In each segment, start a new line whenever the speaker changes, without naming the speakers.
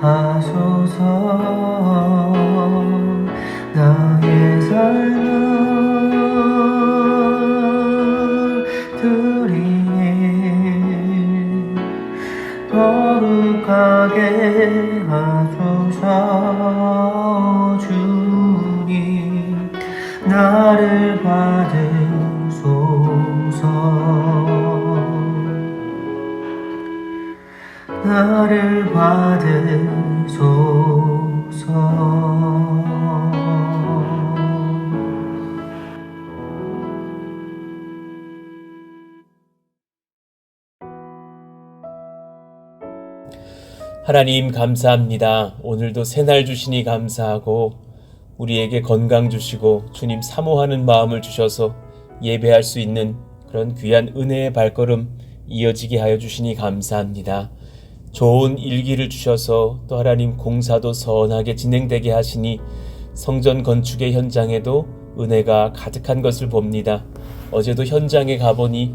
하소서. 나의 삶을 드리니 거룩하게 하소서. 주님 나를 받으소서. 나를 받으소서.
하나님 감사합니다. 오늘도 새날 주시니 감사하고 우리에게 건강 주시고 주님 사모하는 마음을 주셔서 예배할 수 있는 그런 귀한 은혜의 발걸음 이어지게 하여 주시니 감사합니다. 좋은 일기를 주셔서 또 하나님 공사도 선하게 진행되게 하시니 성전 건축의 현장에도 은혜가 가득한 것을 봅니다. 어제도 현장에 가보니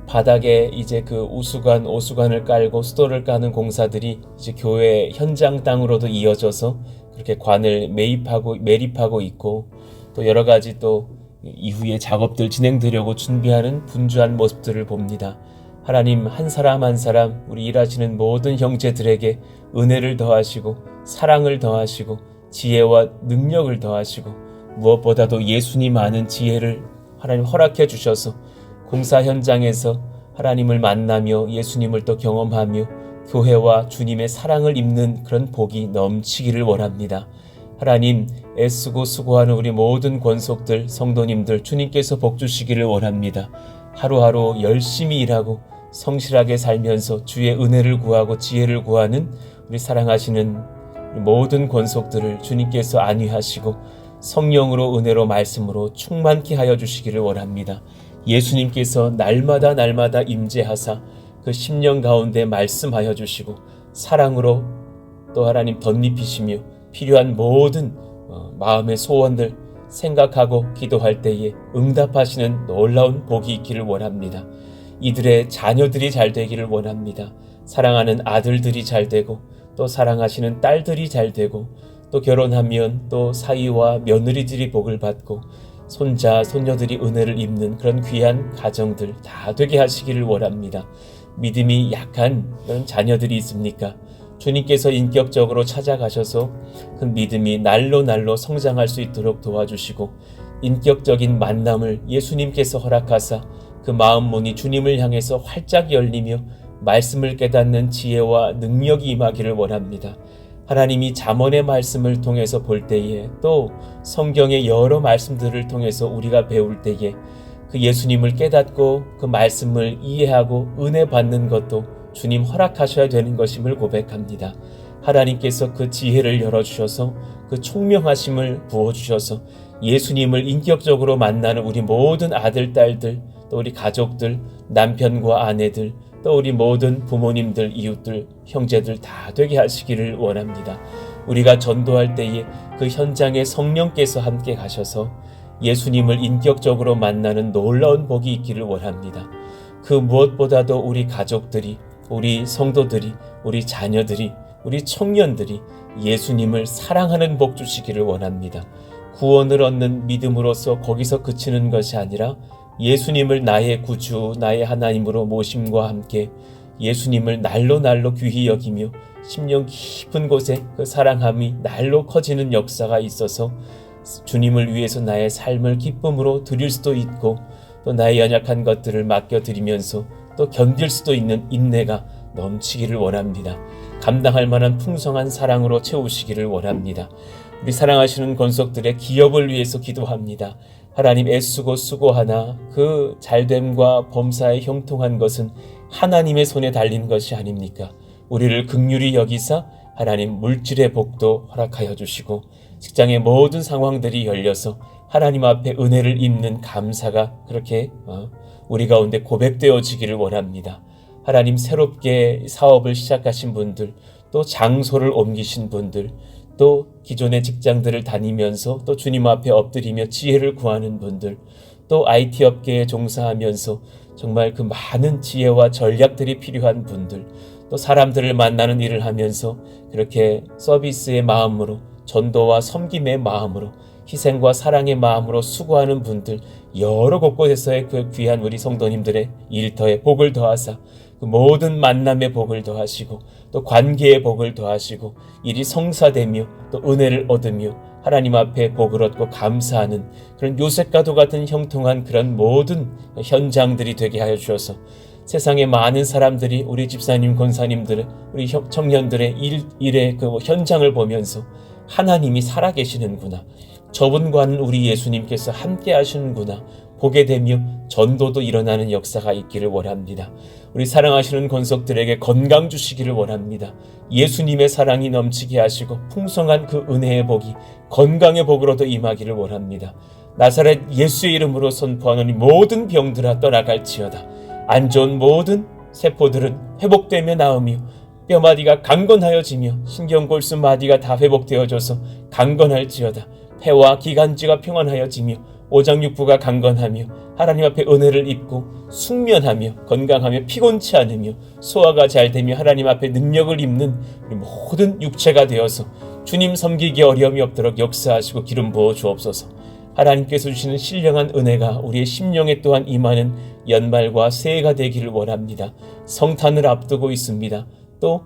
바닥에 이제 그 우수관, 오수관을 깔고 수도를 까는 공사들이 이제 교회 현장 땅으로도 이어져서 그렇게 관을 매립하고 있고 또 여러 가지 또 이후에 작업들 진행되려고 준비하는 분주한 모습들을 봅니다. 하나님 한 사람 한 사람 우리 일하시는 모든 형제들에게 은혜를 더하시고 사랑을 더하시고 지혜와 능력을 더하시고 무엇보다도 예수님 아는 지혜를 하나님 허락해 주셔서 공사 현장에서 하나님을 만나며 예수님을 또 경험하며 교회와 주님의 사랑을 입는 그런 복이 넘치기를 원합니다. 하나님 애쓰고 수고하는 우리 모든 권속들 성도님들 주님께서 복 주시기를 원합니다. 하루하루 열심히 일하고 성실하게 살면서 주의 은혜를 구하고 지혜를 구하는 우리 사랑하시는 모든 권속들을 주님께서 안위하시고 성령으로 은혜로 말씀으로 충만케 하여 주시기를 원합니다. 예수님께서 날마다 임재하사 그 심령 가운데 말씀하여 주시고 사랑으로 또 하나님 덧입히시며 필요한 모든 마음의 소원들 생각하고 기도할 때에 응답하시는 놀라운 복이 있기를 원합니다. 이들의 자녀들이 잘 되기를 원합니다. 사랑하는 아들들이 잘 되고 또 사랑하시는 딸들이 잘 되고 또 결혼하면 또 사위와 며느리들이 복을 받고 손자, 손녀들이 은혜를 입는 그런 귀한 가정들 다 되게 하시기를 원합니다. 믿음이 약한 그런 자녀들이 있습니까? 주님께서 인격적으로 찾아가셔서 그 믿음이 날로 성장할 수 있도록 도와주시고 인격적인 만남을 예수님께서 허락하사 그 마음문이 주님을 향해서 활짝 열리며 말씀을 깨닫는 지혜와 능력이 임하기를 원합니다. 하나님이 잠언의 말씀을 통해서 볼 때에 또 성경의 여러 말씀들을 통해서 우리가 배울 때에 그 예수님을 깨닫고 그 말씀을 이해하고 은혜 받는 것도 주님 허락하셔야 되는 것임을 고백합니다. 하나님께서 그 지혜를 열어주셔서 그 총명하심을 부어주셔서 예수님을 인격적으로 만나는 우리 모든 아들, 딸들 또 우리 가족들, 남편과 아내들 또 우리 모든 부모님들, 이웃들, 형제들 다 되게 하시기를 원합니다. 우리가 전도할 때에 그 현장에 성령께서 함께 가셔서 예수님을 인격적으로 만나는 놀라운 복이 있기를 원합니다. 그 무엇보다도 우리 가족들이, 우리 성도들이, 우리 자녀들이, 우리 청년들이 예수님을 사랑하는 복 주시기를 원합니다. 구원을 얻는 믿음으로서 거기서 그치는 것이 아니라 예수님을 나의 구주, 나의 하나님으로 모심과 함께 예수님을 날로 귀히 여기며 심령 깊은 곳에 그 사랑함이 날로 커지는 역사가 있어서 주님을 위해서 나의 삶을 기쁨으로 드릴 수도 있고 또 나의 연약한 것들을 맡겨드리면서 또 견딜 수도 있는 인내가 넘치기를 원합니다. 감당할 만한 풍성한 사랑으로 채우시기를 원합니다. 우리 사랑하시는 권속들의 기업을 위해서 기도합니다. 하나님 애쓰고 수고하나 그 잘됨과 범사에 형통한 것은 하나님의 손에 달린 것이 아닙니까? 우리를 긍휼히 여기사 하나님 물질의 복도 허락하여 주시고 직장의 모든 상황들이 열려서 하나님 앞에 은혜를 입는 감사가 그렇게 우리 가운데 고백되어지기를 원합니다. 하나님 새롭게 사업을 시작하신 분들, 또 장소를 옮기신 분들, 또 기존의 직장들을 다니면서 또 주님 앞에 엎드리며 지혜를 구하는 분들, 또 IT 업계에 종사하면서 정말 그 많은 지혜와 전략들이 필요한 분들, 또 사람들을 만나는 일을 하면서 그렇게 서비스의 마음으로, 전도와 섬김의 마음으로, 희생과 사랑의 마음으로 수고하는 분들, 여러 곳곳에서의 그 귀한 우리 성도님들의 일터에 복을 더하사 그 모든 만남의 복을 더하시고 또 관계의 복을 더하시고 일이 성사되며 또 은혜를 얻으며 하나님 앞에 복을 얻고 감사하는 그런 요셉과도 같은 형통한 그런 모든 현장들이 되게 하여 주셔서 세상의 많은 사람들이 우리 집사님, 권사님들의, 우리 청년들의 일의 그 현장을 보면서 하나님이 살아계시는구나, 저분과는 우리 예수님께서 함께 하시는구나 보게 되며 전도도 일어나는 역사가 있기를 원합니다. 우리 사랑하시는 권속들에게 건강 주시기를 원합니다. 예수님의 사랑이 넘치게 하시고 풍성한 그 은혜의 복이 건강의 복으로도 임하기를 원합니다. 나사렛 예수의 이름으로 선포하노니 모든 병들아 떠나갈지어다. 안 좋은 모든 세포들은 회복되며 나으며 뼈마디가 강건하여지며 신경골수 마디가 다 회복되어져서 강건할지어다. 폐와 기관지가 평안하여지며 오장육부가 강건하며 하나님 앞에 은혜를 입고 숙면하며 건강하며 피곤치 않으며 소화가 잘 되며 하나님 앞에 능력을 입는 우리 모든 육체가 되어서 주님 섬기기 어려움이 없도록 역사하시고 기름 부어 주옵소서. 하나님께서 주시는 신령한 은혜가 우리의 심령에 또한 임하는 연말과 새해가 되기를 원합니다. 성탄을 앞두고 있습니다. 또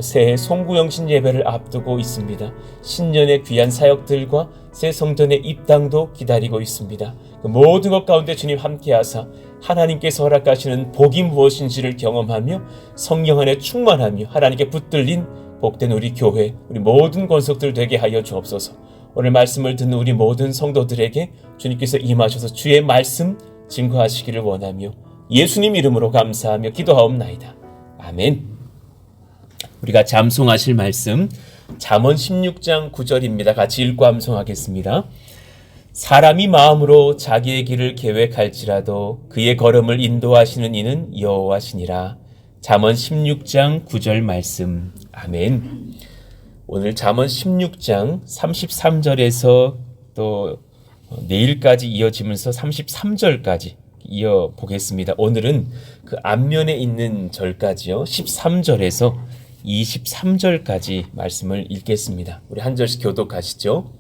새해 송구영신 예배를 앞두고 있습니다. 신년의 귀한 사역들과 새 성전의 입당도 기다리고 있습니다. 그 모든 것 가운데 주님 함께하사 하나님께서 허락하시는 복이 무엇인지를 경험하며 성령 안에 충만하며 하나님께 붙들린 복된 우리 교회, 우리 모든 권속들 되게 하여 주옵소서. 오늘 말씀을 듣는 우리 모든 성도들에게 주님께서 임하셔서 주의 말씀 증거하시기를 원하며 예수님 이름으로 감사하며 기도하옵나이다. 아멘. 우리가 잠송하실 말씀 잠언 16장 9절입니다. 같이 읽고 암송하겠습니다. 사람이 마음으로 자기의 길을 계획할지라도 그의 걸음을 인도하시는 이는 여호와시니라. 잠언 16장 9절 말씀. 아멘. 오늘 잠언 16장 33절에서 또 내일까지 이어지면서 33절까지 이어보겠습니다. 오늘은 그 앞면에 있는 절까지요, 13절에서 23절까지 말씀을 읽겠습니다. 우리 한 절씩 교독하시죠.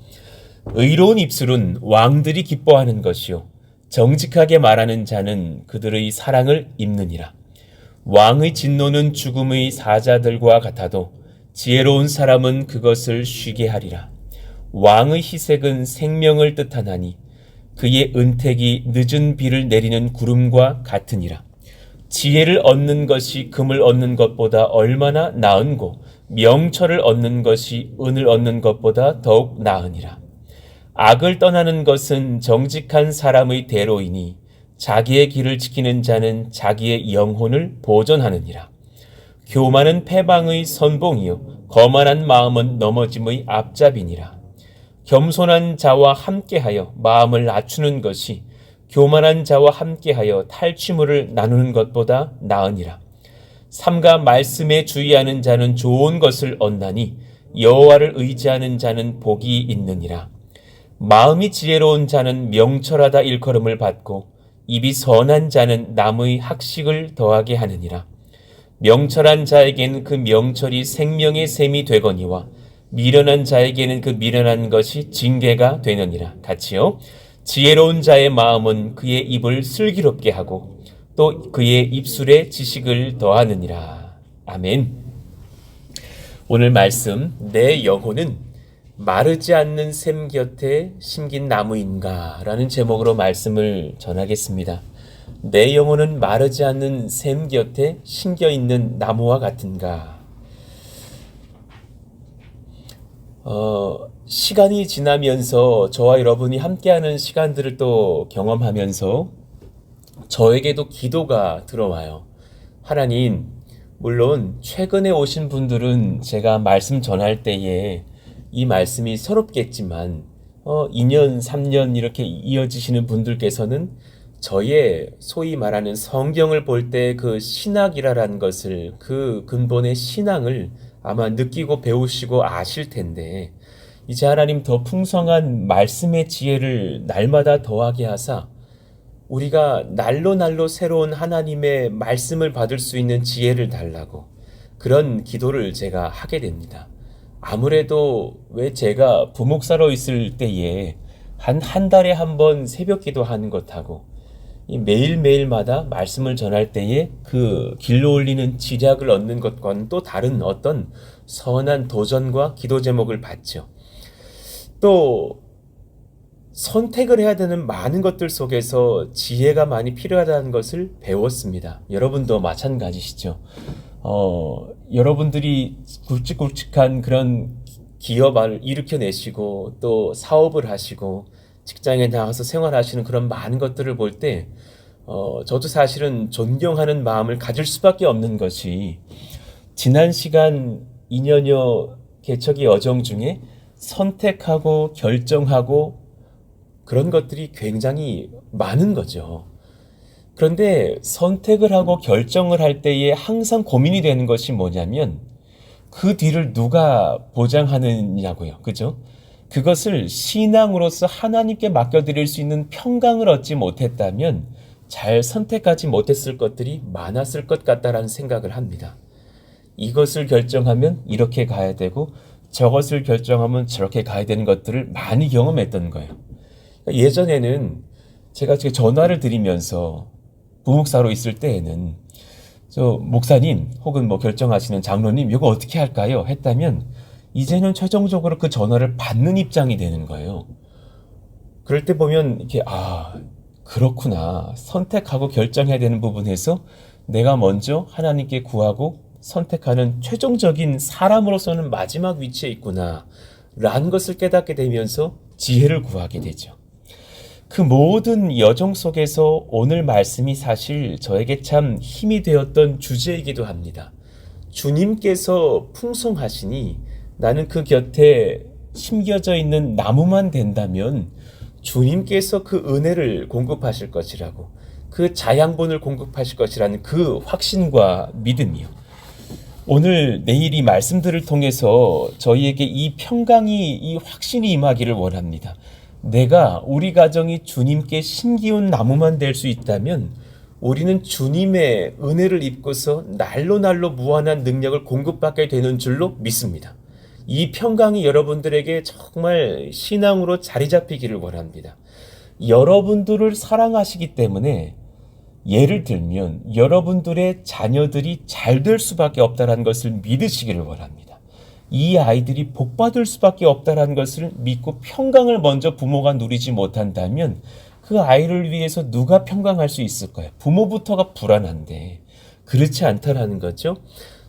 의로운 입술은 왕들이 기뻐하는 것이요 정직하게 말하는 자는 그들의 사랑을 입느니라. 왕의 진노는 죽음의 사자들과 같아도 지혜로운 사람은 그것을 쉬게 하리라. 왕의 희색은 생명을 뜻하나니 그의 은택이 늦은 비를 내리는 구름과 같으니라. 지혜를 얻는 것이 금을 얻는 것보다 얼마나 나은고 명철을 얻는 것이 은을 얻는 것보다 더욱 나으니라. 악을 떠나는 것은 정직한 사람의 대로이니 자기의 길을 지키는 자는 자기의 영혼을 보존하느니라. 교만은 패방의 선봉이요 거만한 마음은 넘어짐의 앞잡이니라. 겸손한 자와 함께하여 마음을 낮추는 것이 교만한 자와 함께하여 탈취물을 나누는 것보다 나으니라. 삼가 말씀에 주의하는 자는 좋은 것을 얻나니 여호와를 의지하는 자는 복이 있느니라. 마음이 지혜로운 자는 명철하다 일컬음을 받고 입이 선한 자는 남의 학식을 더하게 하느니라. 명철한 자에게는 그 명철이 생명의 샘이 되거니와 미련한 자에게는 그 미련한 것이 징계가 되느니라. 같이요. 지혜로운 자의 마음은 그의 입을 슬기롭게 하고 또 그의 입술에 지식을 더하느니라. 아멘. 오늘 말씀, 내 영혼은 마르지 않는 샘 곁에 심긴 나무인가? 라는 제목으로 말씀을 전하겠습니다. 내 영혼은 마르지 않는 샘 곁에 심겨있는 나무와 같은가? 시간이 지나면서 저와 여러분이 함께하는 시간들을 또 경험하면서 저에게도 기도가 들어와요. 하나님, 물론 최근에 오신 분들은 제가 말씀 전할 때에 이 말씀이 새롭겠지만 2년, 3년 이렇게 이어지시는 분들께서는 저의 소위 말하는 성경을 볼 때 그 신학이라는 것을, 그 근본의 신앙을 아마 느끼고 배우시고 아실 텐데, 이제 하나님 더 풍성한 말씀의 지혜를 날마다 더하게 하사 우리가 날로 날로 새로운 하나님의 말씀을 받을 수 있는 지혜를 달라고, 그런 기도를 제가 하게 됩니다. 아무래도 왜 제가 부목사로 있을 때에 한 달에 한 번 새벽 기도하는 것하고 이 매일매일마다 말씀을 전할 때에 그 길로 올리는 지략을 얻는 것과는 또 다른 어떤 선한 도전과 기도 제목을 받죠. 또 선택을 해야 되는 많은 것들 속에서 지혜가 많이 필요하다는 것을 배웠습니다. 여러분도 마찬가지시죠. 여러분들이 굵직굵직한 그런 기업을 일으켜내시고 또 사업을 하시고 직장에 나가서 생활하시는 그런 많은 것들을 볼 때 저도 사실은 존경하는 마음을 가질 수밖에 없는 것이 지난 시간 2년여 개척의 여정 중에 선택하고 결정하고 그런 것들이 굉장히 많은 거죠. 그런데 선택을 하고 결정을 할 때에 항상 고민이 되는 것이 뭐냐면 그 뒤를 누가 보장하느냐고요. 그죠? 그것을 신앙으로서 하나님께 맡겨드릴 수 있는 평강을 얻지 못했다면 잘 선택하지 못했을 것들이 많았을 것 같다라는 생각을 합니다. 이것을 결정하면 이렇게 가야 되고 저것을 결정하면 저렇게 가야 되는 것들을 많이 경험했던 거예요. 예전에는 제가 전화를 드리면서 부목사로 있을 때에는 저 목사님 혹은 뭐 결정하시는 장로님 이거 어떻게 할까요? 했다면 이제는 최종적으로 그 전화를 받는 입장이 되는 거예요. 그럴 때 보면 이렇게 그렇구나. 선택하고 결정해야 되는 부분에서 내가 먼저 하나님께 구하고 선택하는 최종적인 사람으로서는 마지막 위치에 있구나 라는 것을 깨닫게 되면서 지혜를 구하게 되죠. 그 모든 여정 속에서 오늘 말씀이 사실 저에게 참 힘이 되었던 주제이기도 합니다. 주님께서 풍성하시니 나는 그 곁에 심겨져 있는 나무만 된다면 주님께서 그 은혜를 공급하실 것이라고, 그 자양분을 공급하실 것이라는 그 확신과 믿음이요. 오늘 내일 이 말씀들을 통해서 저희에게 이 평강이, 이 확신이 임하기를 원합니다. 내가 우리 가정이 주님께 심기운 나무만 될 수 있다면 우리는 주님의 은혜를 입고서 날로 무한한 능력을 공급받게 되는 줄로 믿습니다. 이 평강이 여러분들에게 정말 신앙으로 자리 잡히기를 원합니다. 여러분들을 사랑하시기 때문에 예를 들면 여러분들의 자녀들이 잘 될 수밖에 없다는 것을 믿으시기를 원합니다. 이 아이들이 복받을 수밖에 없다는 것을 믿고 평강을 먼저 부모가 누리지 못한다면 그 아이를 위해서 누가 평강할 수 있을까요? 부모부터가 불안한데 그렇지 않다라는 거죠.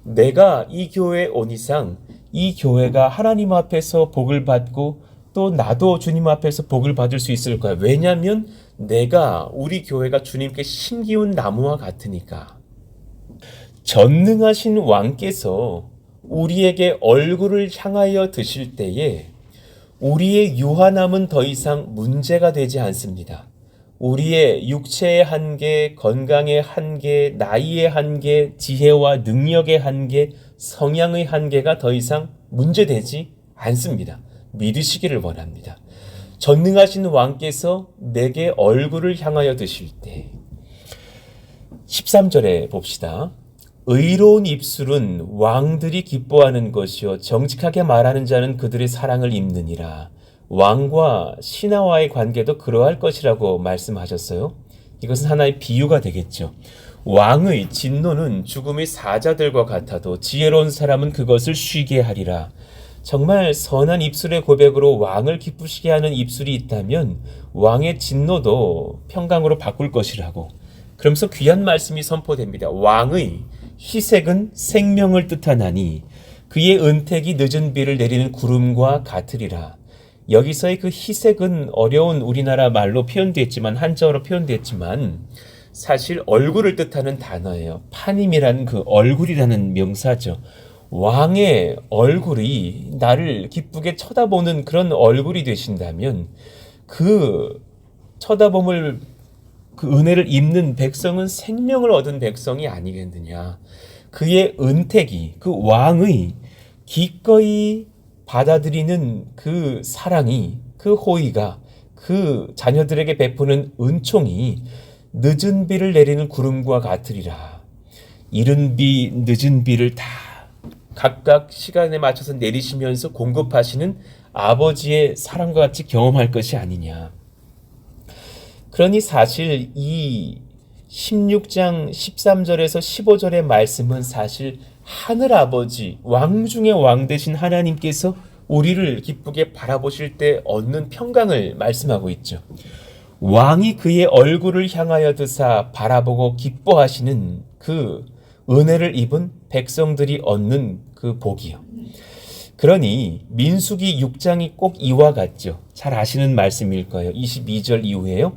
내가 이 교회에 온 이상 이 교회가 하나님 앞에서 복을 받고 또 나도 주님 앞에서 복을 받을 수 있을 거야. 왜냐하면 내가 우리 교회가 주님께 심기운 나무와 같으니까. 전능하신 왕께서 우리에게 얼굴을 향하여 드실 때에 우리의 유한함은 더 이상 문제가 되지 않습니다. 우리의 육체의 한계, 건강의 한계, 나이의 한계, 지혜와 능력의 한계, 성향의 한계가 더 이상 문제되지 않습니다. 믿으시기를 원합니다. 전능하신 왕께서 내게 얼굴을 향하여 드실 때 13절에 봅시다. 의로운 입술은 왕들이 기뻐하는 것이요 정직하게 말하는 자는 그들의 사랑을 입느니라. 왕과 신하와의 관계도 그러할 것이라고 말씀하셨어요. 이것은 하나의 비유가 되겠죠. 왕의 진노는 죽음의 사자들과 같아도 지혜로운 사람은 그것을 쉬게 하리라. 정말 선한 입술의 고백으로 왕을 기쁘시게 하는 입술이 있다면 왕의 진노도 평강으로 바꿀 것이라고. 그러면서 귀한 말씀이 선포됩니다. 왕의 희색은 생명을 뜻하나니 그의 은택이 늦은 비를 내리는 구름과 같으리라. 여기서의 그 희색은 어려운 우리나라 말로 표현됐지만 한자어로 표현됐지만 사실 얼굴을 뜻하는 단어예요. 파님이라는 그 얼굴이라는 명사죠. 왕의 얼굴이 나를 기쁘게 쳐다보는 그런 얼굴이 되신다면 그 쳐다봄을 그 은혜를 입는 백성은 생명을 얻은 백성이 아니겠느냐. 그의 은택이 그 왕의 기꺼이 받아들이는 그 사랑이 그 호의가 그 자녀들에게 베푸는 은총이 늦은 비를 내리는 구름과 같으리라. 이른 비 늦은 비를 다 각각 시간에 맞춰서 내리시면서 공급하시는 아버지의 사랑과 같이 경험할 것이 아니냐. 그러니 사실 이 16장 13절에서 15절의 말씀은 사실 하늘아버지, 왕 중의 왕 되신 하나님께서 우리를 기쁘게 바라보실 때 얻는 평강을 말씀하고 있죠. 왕이 그의 얼굴을 향하여 드사 바라보고 기뻐하시는 그 은혜를 입은 백성들이 얻는 그 복이요. 그러니 민수기 6장이 꼭 이와 같죠. 잘 아시는 말씀일 거예요. 22절 이후에요.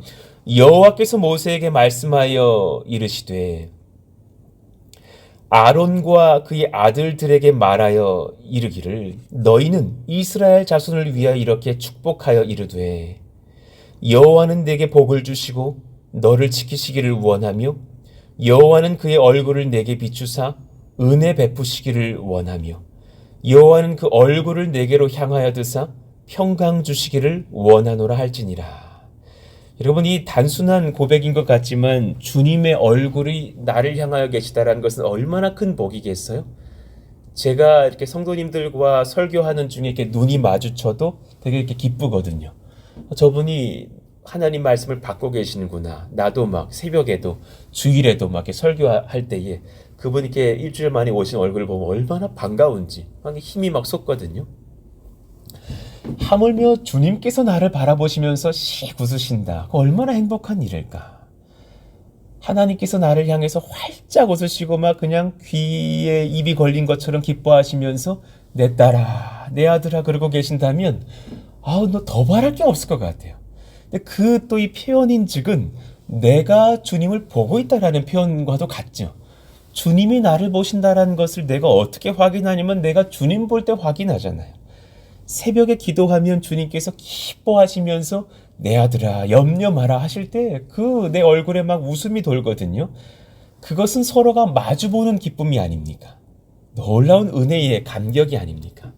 여호와께서 모세에게 말씀하여 이르시되 아론과 그의 아들들에게 말하여 이르기를 너희는 이스라엘 자손을 위하여 이렇게 축복하여 이르되 여호와는 내게 복을 주시고 너를 지키시기를 원하며 여호와는 그의 얼굴을 내게 비추사 은혜 베푸시기를 원하며 여호와는 그 얼굴을 내게로 향하여 드사 평강 주시기를 원하노라 할지니라. 여러분, 이 단순한 고백인 것 같지만 주님의 얼굴이 나를 향하여 계시다라는 것은 얼마나 큰 복이겠어요? 제가 이렇게 성도님들과 설교하는 중에 이렇게 눈이 마주쳐도 되게 이렇게 기쁘거든요. 저분이 하나님 말씀을 받고 계시는구나. 나도 막 새벽에도 주일에도 막 이렇게 설교할 때에 그분이 이렇게 일주일 만에 오신 얼굴을 보면 얼마나 반가운지 막 힘이 막 솟거든요. 하물며 주님께서 나를 바라보시면서 씩 웃으신다. 얼마나 행복한 일일까. 하나님께서 나를 향해서 활짝 웃으시고 막 그냥 귀에 입이 걸린 것처럼 기뻐하시면서 내 딸아, 내 아들아 그러고 계신다면 너 더 바랄 게 없을 것 같아요. 근데 그 또 이 표현인즉은 내가 주님을 보고 있다라는 표현과도 같죠. 주님이 나를 보신다라는 것을 내가 어떻게 확인하냐면 내가 주님 볼 때 확인하잖아요. 새벽에 기도하면 주님께서 기뻐하시면서 내 아들아 염려 마라 하실 때 그 내 얼굴에 막 웃음이 돌거든요. 그것은 서로가 마주보는 기쁨이 아닙니까? 놀라운 은혜의 감격이 아닙니까?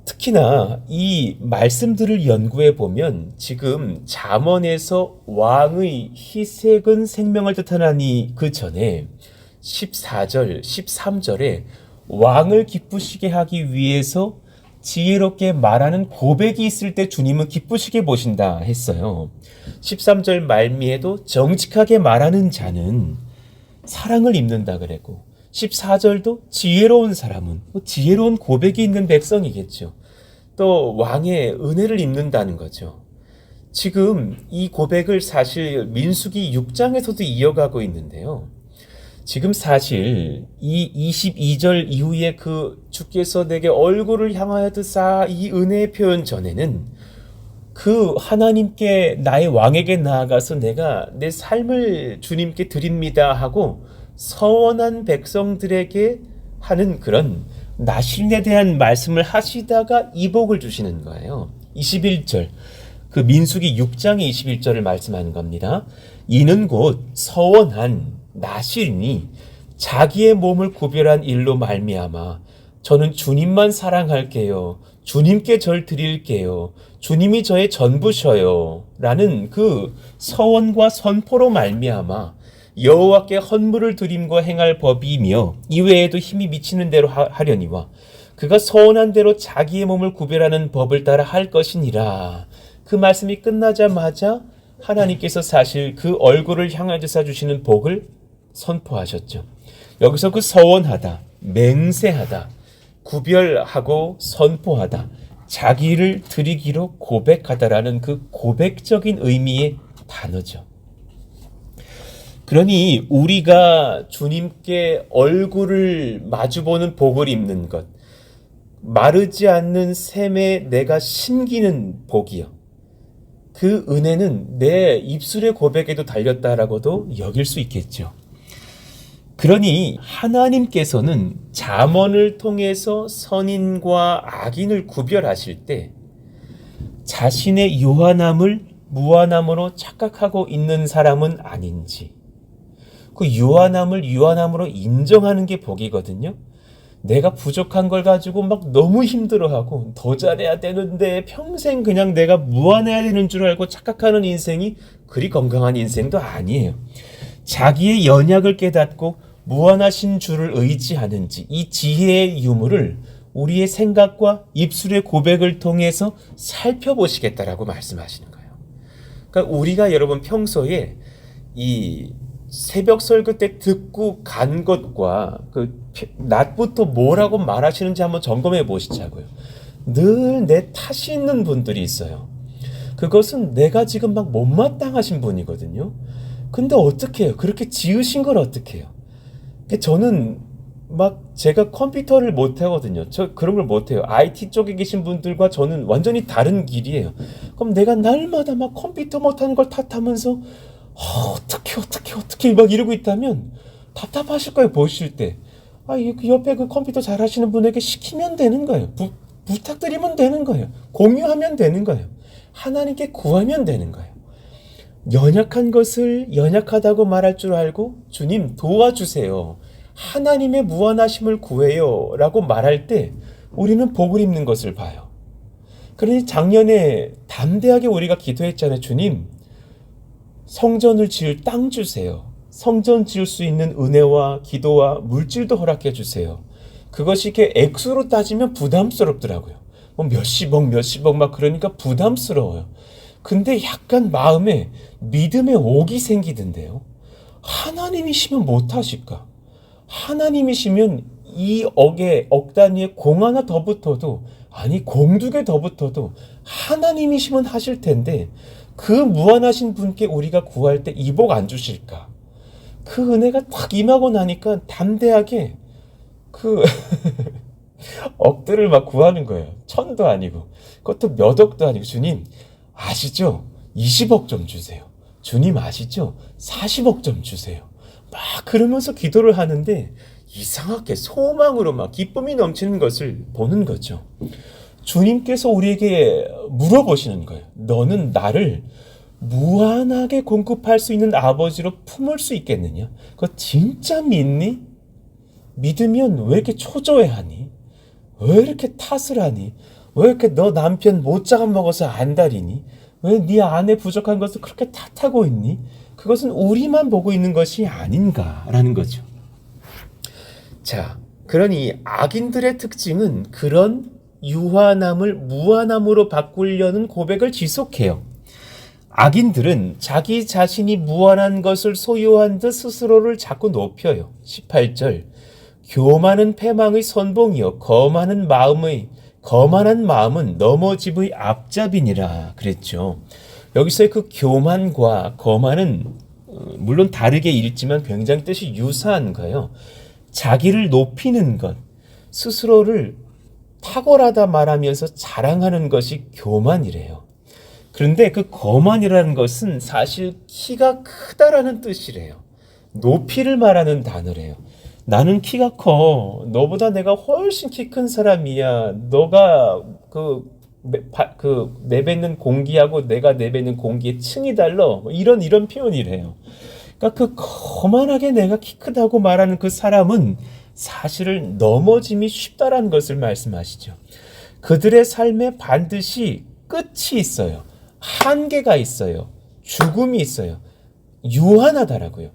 특히나 이 말씀들을 연구해 보면 지금 잠언에서 왕의 희색은 생명을 뜻하나니 그 전에 14절, 13절에 왕을 기쁘시게 하기 위해서 지혜롭게 말하는 고백이 있을 때 주님은 기쁘시게 보신다 했어요. 13절 말미에도 정직하게 말하는 자는 사랑을 입는다 그랬고 14절도 지혜로운 사람은 지혜로운 고백이 있는 백성이겠죠. 또 왕의 은혜를 입는다는 거죠. 지금 이 고백을 사실 민수기 6장에서도 이어가고 있는데요. 지금 사실 이 22절 이후에 그 주께서 내게 얼굴을 향하여 드사 이 은혜의 표현 전에는 그 하나님께 나의 왕에게 나아가서 내가 내 삶을 주님께 드립니다 하고 서원한 백성들에게 하는 그런 나신에 대한 말씀을 하시다가 이 복을 주시는 거예요. 21절 그 민수기 6장의 21절을 말씀하는 겁니다. 이는 곧 서원한 나실이 자기의 몸을 구별한 일로 말미암아 저는 주님만 사랑할게요. 주님께 절 드릴게요. 주님이 저의 전부셔요. 라는 그 서원과 선포로 말미암아 여호와께 헌물을 드림과 행할 법이며 이외에도 힘이 미치는 대로 하려니와 그가 서원한 대로 자기의 몸을 구별하는 법을 따라 할 것이니라. 그 말씀이 끝나자마자 하나님께서 사실 그 얼굴을 향하여 주시는 복을 선포하셨죠. 여기서 그 서원하다, 맹세하다, 구별하고 선포하다, 자기를 드리기로 고백하다라는 그 고백적인 의미의 단어죠. 그러니 우리가 주님께 얼굴을 마주보는 복을 입는 것, 마르지 않는 샘에 내가 심기는 복이요. 그 은혜는 내 입술의 고백에도 달렸다라고도 여길 수 있겠죠. 그러니 하나님께서는 잠언을 통해서 선인과 악인을 구별하실 때 자신의 유한함을 무한함으로 착각하고 있는 사람은 아닌지 그 유한함을 유한함으로 인정하는 게 복이거든요. 내가 부족한 걸 가지고 막 너무 힘들어하고 더 잘해야 되는데 평생 그냥 내가 무한해야 되는 줄 알고 착각하는 인생이 그리 건강한 인생도 아니에요. 자기의 연약을 깨닫고 무한하신 주를 의지하는지 이 지혜의 유무를 우리의 생각과 입술의 고백을 통해서 살펴보시겠다라고 말씀하시는 거예요. 그러니까 우리가 여러분 평소에 이 새벽 설교 때 듣고 간 것과 그 낮부터 뭐라고 말하시는지 한번 점검해 보시자고요. 늘 내 탓이 있는 분들이 있어요. 그것은 내가 지금 막 못마땅하신 분이거든요. 근데 어떻게 해요? 그렇게 지으신 걸 어떻게 해요? 저는 막 제가 컴퓨터를 못 하거든요. 저 그런 걸 못 해요. IT 쪽에 계신 분들과 저는 완전히 다른 길이에요. 그럼 내가 날마다 막 컴퓨터 못 하는 걸 탓하면서 어떻게 막 이러고 있다면 답답하실 거예요. 보실 때. 그 옆에 그 컴퓨터 잘 하시는 분에게 시키면 되는 거예요. 부탁드리면 되는 거예요. 공유하면 되는 거예요. 하나님께 구하면 되는 거예요. 연약한 것을 연약하다고 말할 줄 알고 주님 도와주세요. 하나님의 무한하심을 구해요 라고 말할 때 우리는 복을 입는 것을 봐요. 그러니 작년에 담대하게 우리가 기도했잖아요. 주님 성전을 지을 땅 주세요. 성전 지을 수 있는 은혜와 기도와 물질도 허락해 주세요. 그것이 이렇게 액수로 따지면 부담스럽더라고요. 몇십억 막 그러니까 부담스러워요. 근데 약간 마음에 믿음의 옥이 생기던데요. 하나님이시면 못하실까? 하나님이시면 이 억 단위에 공 하나 더 붙어도 공 두 개 더 붙어도 하나님이시면 하실 텐데 그 무한하신 분께 우리가 구할 때 이 복 안 주실까? 그 은혜가 딱 임하고 나니까 담대하게 그 억들을 막 구하는 거예요. 천도 아니고 그것도 몇 억도 아니고 주님 아시죠? 20억 좀 주세요. 주님 아시죠? 40억 좀 주세요. 막 그러면서 기도를 하는데 이상하게 소망으로 막 기쁨이 넘치는 것을 보는 거죠. 주님께서 우리에게 물어보시는 거예요. 너는 나를 무한하게 공급할 수 있는 아버지로 품을 수 있겠느냐? 그거 진짜 믿니? 믿으면 왜 이렇게 초조해하니? 왜 이렇게 탓을 하니? 왜 이렇게 너 남편 못 잡아먹어서 안달이니? 왜 네 아내 부족한 것을 그렇게 탓하고 있니? 그것은 우리만 보고 있는 것이 아닌가라는 거죠. 자, 그러니 악인들의 특징은 그런 유한함을 무한함으로 바꾸려는 고백을 지속해요. 악인들은 자기 자신이 무한한 것을 소유한 듯 스스로를 자꾸 높여요. 18절 교만은 패망의 선봉이요 거만한 마음은 넘어짐의 앞잡이니라 그랬죠. 여기서의 그 교만과 거만은 물론 다르게 읽지만 굉장히 뜻이 유사한 거예요. 자기를 높이는 것, 스스로를 탁월하다 말하면서 자랑하는 것이 교만이래요. 그런데 그 거만이라는 것은 사실 키가 크다라는 뜻이래요. 높이를 말하는 단어래요. 나는 키가 커. 너보다 내가 훨씬 키 큰 사람이야. 너가 내뱉는 공기하고 내가 내뱉는 공기의 층이 달라. 이런 표현이래요. 그러니까 그 거만하게 내가 키 크다고 말하는 그 사람은 사실은 넘어짐이 쉽다라는 것을 말씀하시죠. 그들의 삶에 반드시 끝이 있어요. 한계가 있어요. 죽음이 있어요. 유한하다라고요.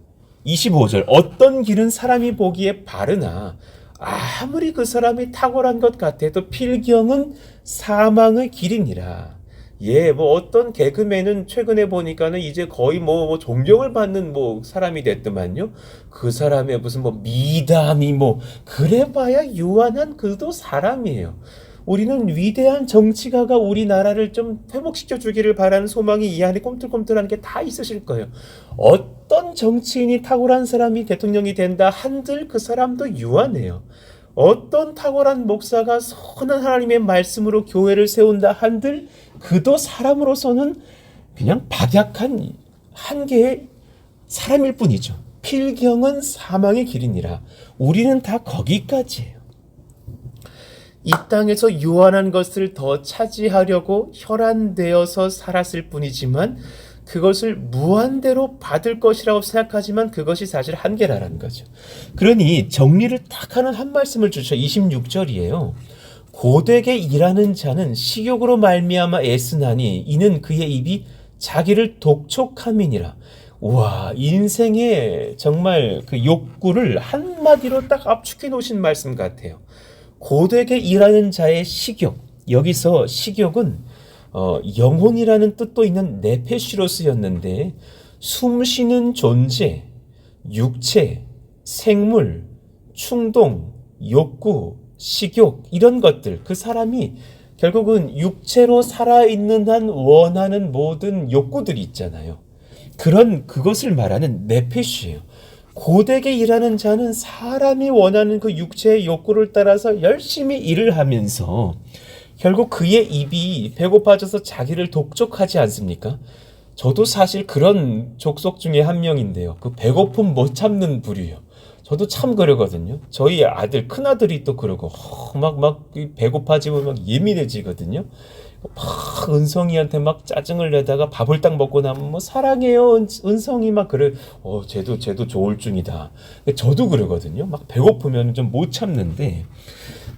25절 어떤 길은 사람이 보기에 바르나 아무리 그 사람이 탁월한 것 같아도 필경은 사망의 길이니라. 어떤 개그맨은 최근에 보니까는 이제 거의 존경을 받는 사람이 됐더만요. 그 사람의 무슨 미담이 그래봐야 유한한 그도 사람이에요. 우리는 위대한 정치가가 우리나라를 좀 회복시켜 주기를 바라는 소망이 이 안에 꿈틀꿈틀한 게 다 있으실 거예요. 어떤 정치인이 탁월한 사람이 대통령이 된다 한들 그 사람도 유한해요. 어떤 탁월한 목사가 선한 하나님의 말씀으로 교회를 세운다 한들 그도 사람으로서는 그냥 박약한 한계의 사람일 뿐이죠. 필경은 사망의 길이니라. 우리는 다 거기까지예요. 이 땅에서 유한한 것을 더 차지하려고 혈안되어서 살았을 뿐이지만 그것을 무한대로 받을 것이라고 생각하지만 그것이 사실 한계라는 거죠. 그러니 정리를 딱 하는 한 말씀을 주셔. 26절이에요. 고되게 일하는 자는 식욕으로 말미암아 애쓰나니 이는 그의 입이 자기를 독촉함이니라. 와, 인생의 정말 그 욕구를 한마디로 딱 압축해 놓으신 말씀 같아요. 고되게 일하는 자의 식욕. 여기서 식욕은 영혼이라는 뜻도 있는 네페시로 쓰였는데 숨쉬는 존재, 육체, 생물, 충동, 욕구, 식욕 이런 것들 그 사람이 결국은 육체로 살아있는 한 원하는 모든 욕구들이 있잖아요. 그것을 말하는 네페시예요. 고되게 일하는 자는 사람이 원하는 그 육체의 욕구를 따라서 열심히 일을 하면서 결국 그의 입이 배고파져서 자기를 독촉하지 않습니까? 저도 사실 그런 족속 중에 한 명인데요. 그 배고픔 못 참는 부류요. 저도 참 그러거든요. 저희 아들, 큰아들이 또 그러고 막 배고파지면 막 예민해지거든요. 막 은성이한테 막 짜증을 내다가 밥을 딱 먹고 나면 뭐 사랑해요 은성이 막 그래. 쟤도 조울증이다. 저도 그러거든요. 막 배고프면 좀 못 참는데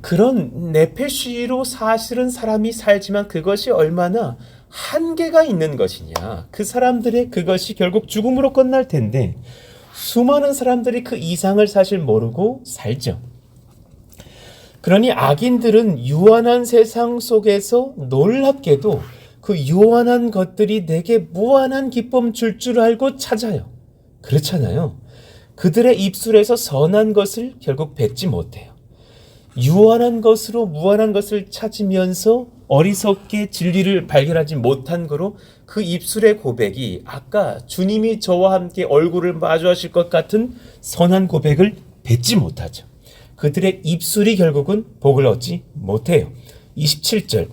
그런 네페시로 사실은 사람이 살지만 그것이 얼마나 한계가 있는 것이냐. 그 사람들의 그것이 결국 죽음으로 끝날 텐데 수많은 사람들이 그 이상을 사실 모르고 살죠. 그러니 악인들은 유한한 세상 속에서 놀랍게도 그 유한한 것들이 내게 무한한 기쁨 줄 줄 알고 찾아요. 그렇잖아요. 그들의 입술에서 선한 것을 결국 뱉지 못해요. 유한한 것으로 무한한 것을 찾으면서 어리석게 진리를 발견하지 못한 거로 그 입술의 고백이 아까 주님이 저와 함께 얼굴을 마주하실 것 같은 선한 고백을 뱉지 못하죠. 그들의 입술이 결국은 복을 얻지 못해요. 27절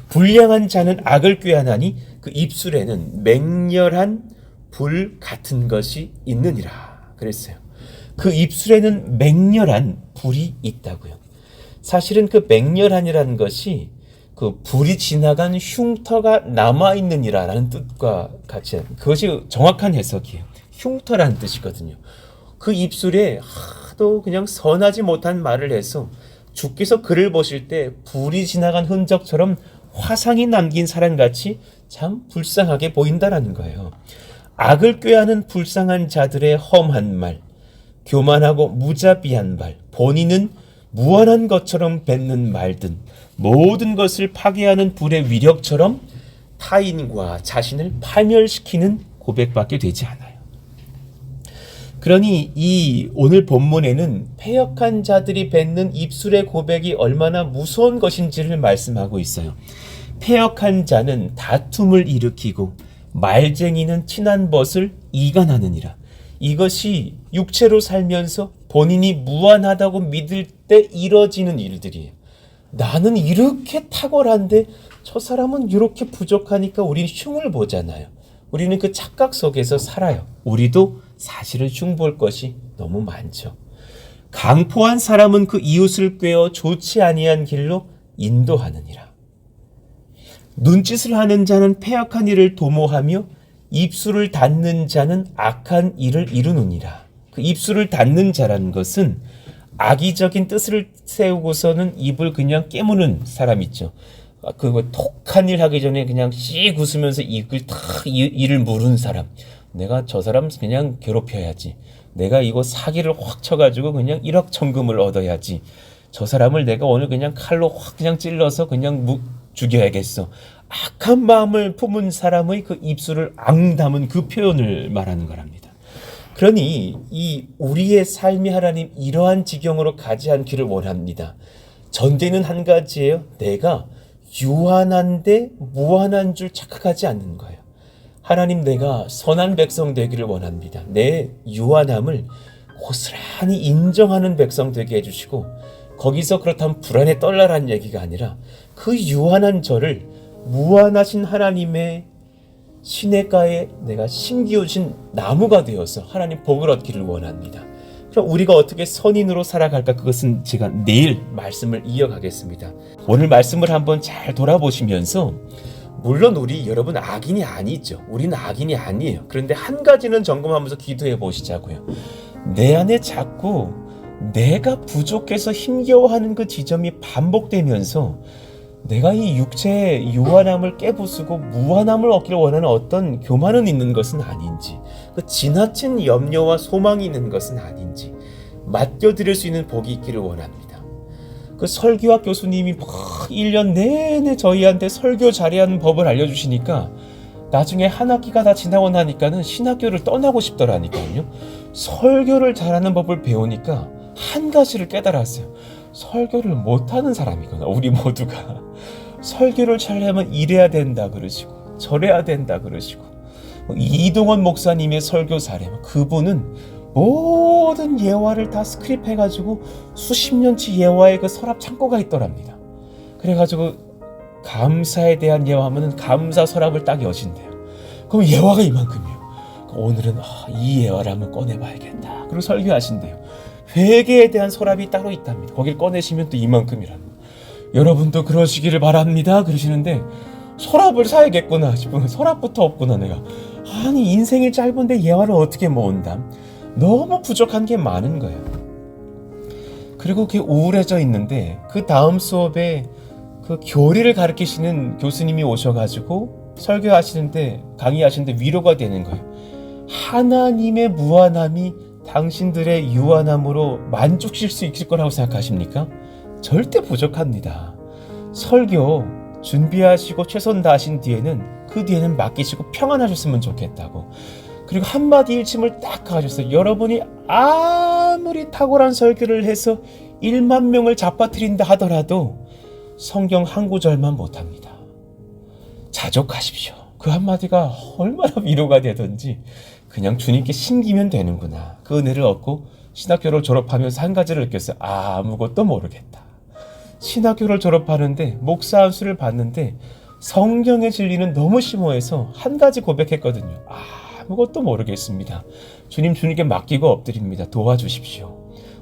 불량한 자는 악을 꾀하나니 그 입술에는 맹렬한 불 같은 것이 있느니라 그랬어요. 그 입술에는 맹렬한 불이 있다고요. 사실은 그 맹렬한이라는 것이 그 불이 지나간 흉터가 남아있느니라라는 뜻과 같이 그것이 정확한 해석이에요. 흉터라는 뜻이거든요. 그 입술에 하도 그냥 선하지 못한 말을 해서 주께서 그를 보실 때 불이 지나간 흔적처럼 화상이 남긴 사람같이 참 불쌍하게 보인다라는 거예요. 악을 꾀하는 불쌍한 자들의 험한 말, 교만하고 무자비한 말, 본인은 무한한 것처럼 뱉는 말든 모든 것을 파괴하는 불의 위력처럼 타인과 자신을 파멸시키는 고백밖에 되지 않아요. 그러니 이 오늘 본문에는 패역한 자들이 뱉는 입술의 고백이 얼마나 무서운 것인지를 말씀하고 있어요. 패역한 자는 다툼을 일으키고 말쟁이는 친한 벗을 이간하느니라. 이것이 육체로 살면서 본인이 무한하다고 믿을 때 이뤄지는 일들이에요. 나는 이렇게 탁월한데 저 사람은 이렇게 부족하니까 우리는 흉을 보잖아요. 우리는 그 착각 속에서 살아요. 우리도 사실은 흉 볼 것이 너무 많죠. 강포한 사람은 그 이웃을 꾀어 좋지 아니한 길로 인도하느니라. 눈짓을 하는 자는 패역한 일을 도모하며 입술을 닫는 자는 악한 일을 이루느니라. 그 입술을 닫는 자라는 것은 악의적인 뜻을 세우고서는 입을 그냥 깨무는 사람 있죠. 그 톡한 일 하기 전에 그냥 씩 웃으면서 이를 무른 사람. 내가 저 사람 그냥 괴롭혀야지. 내가 이거 사기를 확 쳐가지고 그냥 1억 천금을 얻어야지. 저 사람을 내가 오늘 그냥 칼로 확 그냥 찔러서 그냥 죽여야겠어. 악한 마음을 품은 사람의 그 입술을 앙담은 그 표현을 말하는 거랍니다. 그러니 이 우리의 삶이 하나님 이러한 지경으로 가지 않기를 원합니다. 전제는 한 가지예요. 내가 유한한데 무한한 줄 착각하지 않는 거예요. 하나님 내가 선한 백성 되기를 원합니다. 내 유한함을 고스란히 인정하는 백성 되게 해주시고 거기서 그렇다면 불안에 떨라라는 얘기가 아니라 그 유한한 저를 무한하신 하나님의 시냇가에 내가 심기우신 나무가 되어서 하나님 복을 얻기를 원합니다. 그럼 우리가 어떻게 선인으로 살아갈까? 그것은 제가 내일 말씀을 이어가겠습니다. 오늘 말씀을 한번 잘 돌아보시면서 물론 우리 여러분 악인이 아니죠. 우리는 악인이 아니에요. 그런데 한 가지는 점검하면서 기도해 보시자고요. 내 안에 자꾸 내가 부족해서 힘겨워하는 그 지점이 반복되면서 내가 이 육체의 유한함을 깨부수고 무한함을 얻기를 원하는 어떤 교만은 있는 것은 아닌지, 그 지나친 염려와 소망이 있는 것은 아닌지 맡겨드릴 수 있는 복이 있기를 원합니다. 그 설교학 교수님이 막 1년 내내 저희한테 설교 잘하는 법을 알려주시니까 나중에 한 학기가 다 지나고 나니까는 신학교를 떠나고 싶더라니까요. 설교를 잘하는 법을 배우니까 한 가지를 깨달았어요. 설교를 못하는 사람이구나. 우리 모두가 설교를 잘하면 이래야 된다 그러시고 저래야 된다 그러시고, 이동원 목사님의 설교 사례, 그분은 모든 예화를 다 스크립해가지고 수십 년치 예화의 그 서랍 창고가 있더랍니다. 그래가지고 감사에 대한 예화하면 감사 서랍을 딱 여신대요. 그럼 예화가 이만큼이에요. 오늘은 이 예화를 한번 꺼내봐야겠다. 그리고 설교하신대요. 회개에 대한 서랍이 따로 있답니다. 거길 꺼내시면 또 이만큼이랍니다. 여러분도 그러시기를 바랍니다. 그러시는데 서랍을 사야겠구나 싶으면 서랍부터 없구나 내가. 아니 인생이 짧은데 예화를 어떻게 모은담. 너무 부족한 게 많은 거예요. 그리고 그게 우울해져 있는데 그 다음 수업에 그 교리를 가르치시는 교수님이 오셔가지고 설교하시는데 강의하시는데 위로가 되는 거예요. 하나님의 무한함이 당신들의 유한함으로 만족실 수 있을 거라고 생각하십니까? 절대 부족합니다. 설교 준비하시고 최선 다하신 뒤에는 그 뒤에는 맡기시고 평안하셨으면 좋겠다고. 그리고 한마디 일침을 딱 하셨어요. 여러분이 아무리 탁월한 설교를 해서 1만 명을 잡아뜨린다 하더라도 성경 한 구절만 못합니다. 자족하십시오. 그 한마디가 얼마나 위로가 되던지 그냥 주님께 신기면 되는구나. 그 은혜를 얻고 신학교를 졸업하면서 한 가지를 느꼈어요. 아무것도 모르겠다. 신학교를 졸업하는데 목사 안수를 받는데 성경의 진리는 너무 심오해서 한 가지 고백했거든요. 아무것도 모르겠습니다. 주님께 맡기고 엎드립니다. 도와주십시오.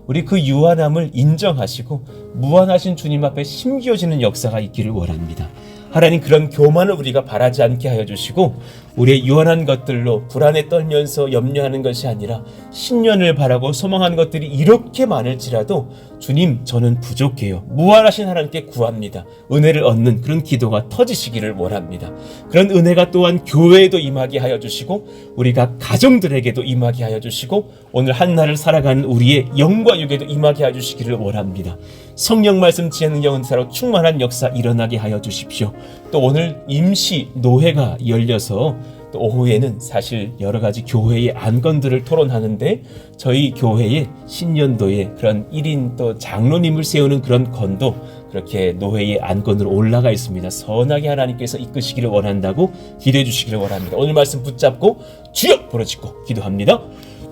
우리 그 유한함을 인정하시고 무한하신 주님 앞에 심기어지는 역사가 있기를 원합니다. 하나님 그런 교만을 우리가 바라지 않게 하여 주시고 우리의 유한한 것들로 불안에 떨면서 염려하는 것이 아니라 신년을 바라고 소망한 것들이 이렇게 많을지라도 주님 저는 부족해요. 무한하신 하나님께 구합니다. 은혜를 얻는 그런 기도가 터지시기를 원합니다. 그런 은혜가 또한 교회에도 임하게 하여 주시고 우리가 가정들에게도 임하게 하여 주시고 오늘 한날을 살아가는 우리의 영과 육에도 임하게 하여 주시기를 원합니다. 성령 말씀 지혜는 영은사로 충만한 역사 일어나게 하여 주십시오. 또 오늘 임시 노회가 열려서 또 오후에는 사실 여러 가지 교회의 안건들을 토론하는데 저희 교회의 신년도에 그런 1인 또 장로님을 세우는 그런 건도 그렇게 노회의 안건으로 올라가 있습니다. 선하게 하나님께서 이끄시기를 원한다고 기도해 주시기를 원합니다. 오늘 말씀 붙잡고 주여 부르짖고 기도합니다.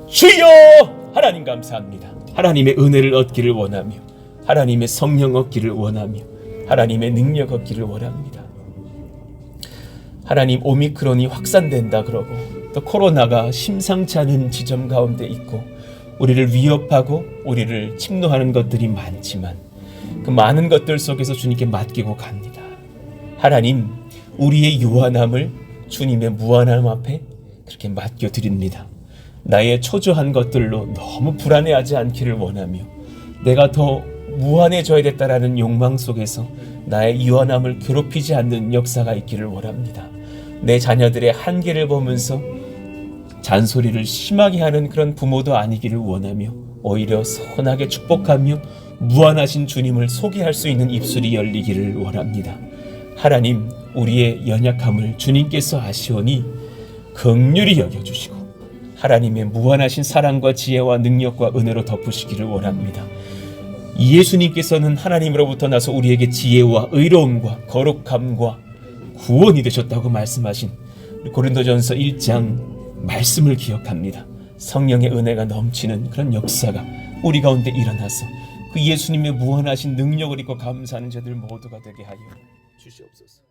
주여 하나님 감사합니다. 하나님의 은혜를 얻기를 원하며 하나님의 성령 얻기를 원하며 하나님의 능력 얻기를 원합니다. 하나님 오미크론이 확산된다 그러고 또 코로나가 심상치 않은 지점 가운데 있고 우리를 위협하고 우리를 침노하는 것들이 많지만 그 많은 것들 속에서 주님께 맡기고 갑니다. 하나님 우리의 유한함을 주님의 무한함 앞에 그렇게 맡겨드립니다. 나의 초조한 것들로 너무 불안해하지 않기를 원하며 내가 더 무한해져야겠다라는 욕망 속에서 나의 유한함을 괴롭히지 않는 역사가 있기를 원합니다. 내 자녀들의 한계를 보면서 잔소리를 심하게 하는 그런 부모도 아니기를 원하며 오히려 선하게 축복하며 무한하신 주님을 소개할 수 있는 입술이 열리기를 원합니다. 하나님 우리의 연약함을 주님께서 아시오니 긍휼히 여겨주시고 하나님의 무한하신 사랑과 지혜와 능력과 은혜로 덮으시기를 원합니다. 예수님께서는 하나님으로부터 나서 우리에게 지혜와 의로움과 거룩함과 구원이 되셨다고 말씀하신 고린도전서 1장 말씀을 기억합니다. 성령의 은혜가 넘치는 그런 역사가 우리 가운데 일어나서 그 예수님의 무한하신 능력을 입고 감사하는 자들 모두가 되게 하여 주시옵소서.